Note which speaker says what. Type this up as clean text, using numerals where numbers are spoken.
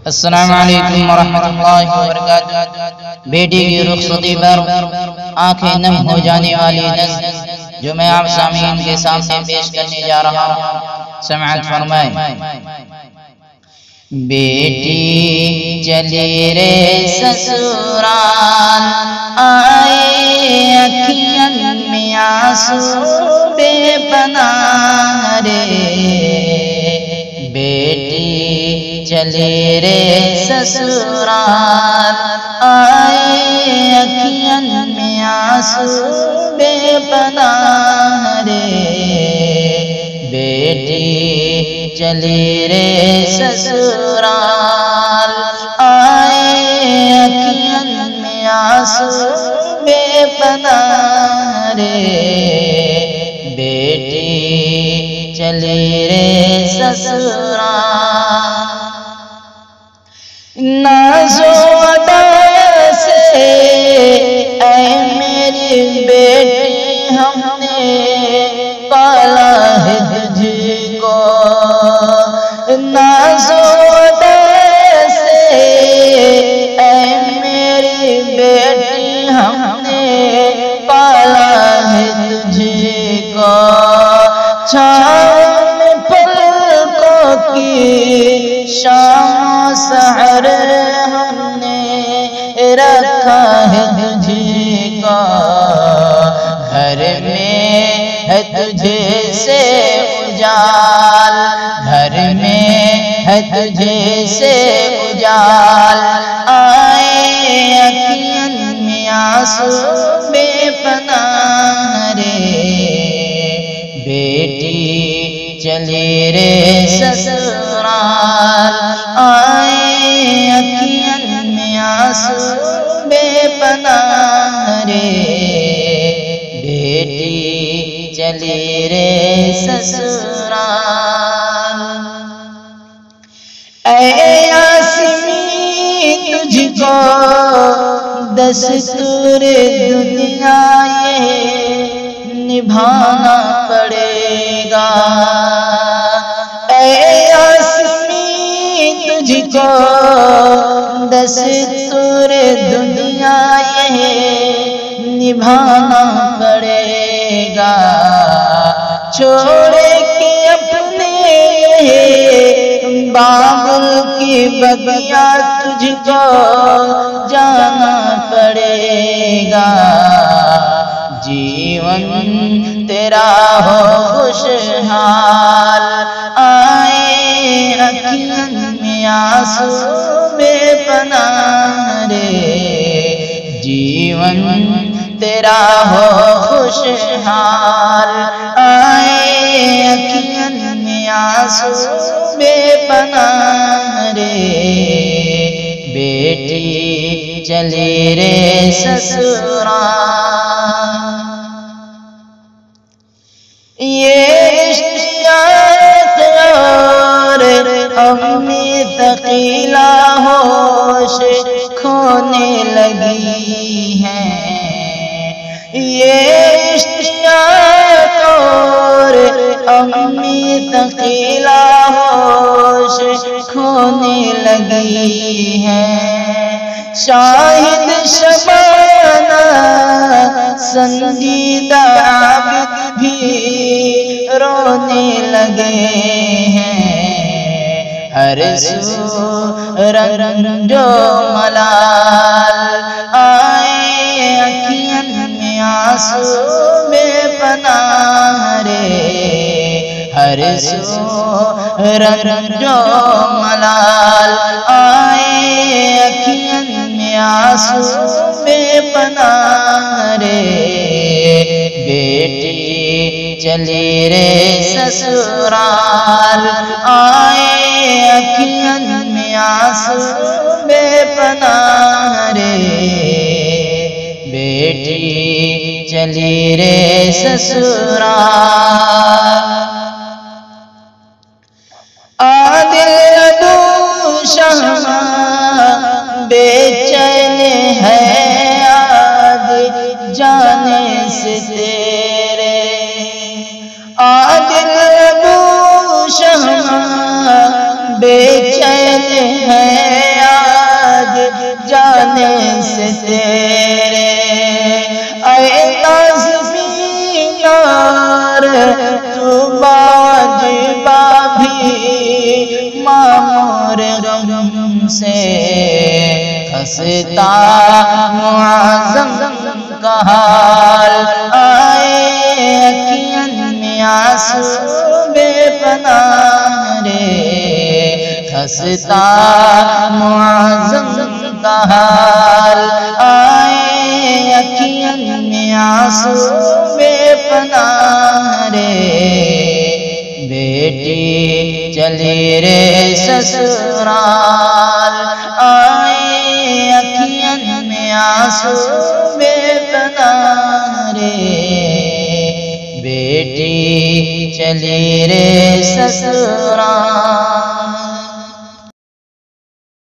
Speaker 1: السلام علیکم ورحمۃ اللہ وبرکاتہ۔ بیٹی کی رخصتی پر آنکھیں نم ہو جانے والی نظم جو میں آپ سامعین کے سامنے پیش کرنے جا رہا ہوں، سماعت فرمائیں۔ بیٹی چلی رے سسرال، آئے اکھیاں میں آنسو بے پناہ رے۔ بیٹی چلی رے سسرال، آئے اکھیاں میں آنسو بے پناہ رے۔ بیٹی چلی رے سسرال، آئے اکھیاں میں آنسو بے پناہ رے۔ بیٹی چلی رے سسرال، ناز و ادا سے اے میری بیٹی ہم نے پالا ہے تجھ کو۔ ناز و ادا سے اے میری بیٹی ہم نے پالا ہے تجھ کو۔ چھاؤں میں پلکوں کی شام سحر ہم نے رکھا ہے تجھ کو۔ گھر میں ہے تجھ سے اجال، گھر میں ہے تجھ سے اجال، آئے اکھیاں میں آنسو بے پناہ رے۔ بیٹی چلی رے سسرال، آئے اکھیاں میں آنسو بے پناہ رے۔ بیٹی چلی رے سسرال، اے آسمی تجھ کو دستور دنیا یہ نبھانا پڑے گا۔ اے آسمی تجھ کو دستور دنیا یہ نبھانا پڑے گا۔ چھوڑ کے اپنے بابل کی بگیا تجھ کو جانا پڑے گا۔ جیون تیرا ہو خوشحال، آئے اکھیاں میں آنسو بے پناہ رے۔ جیون تیرا ہو خوشحال، آئے اکھیاں میں آنسو بے پناہ رے۔ بیٹی چلی رے سسرال، یہ اشتیاق اور امی ثقیلہ ہوش کھونے لگی ہیں۔ یہ اشتیاق اور امی ثقیلہ ہوش کھونے لگی ہیں۔ شاہد شبانہ سنجیدہ عابد بھی رونے لگے ہیں۔ ہر سو رنج و ملال، آئے اکھیاں میں آنسو بے پناہ رے۔ ہر سو رنج و ملال، آئے اکھیاں میں آنسو بے پناہ رے۔ بیٹی چلی رے سسرال، آئے اکھیاں میں آنسو بے پناہ رے۔ بیٹی چلی رے سسرال، عادل ابو شمع بے چین ہے آج جانے سے تیرے۔ عادل ابو شمع بے چین ہے جانے سے تیرے اے نازمین یار تو باجبا بھی مامور غم سے خستہ معظم کا حال آئے اکھیاں میں آنسو بے پناہ رے خستہ معظم کا حال آئے اکھیاں میں آنسو بے پناہ رے بیٹی چلی رے سسرال آئے اکھیاں میں آنسو بے پناہ رے بیٹی چلی رے سسرال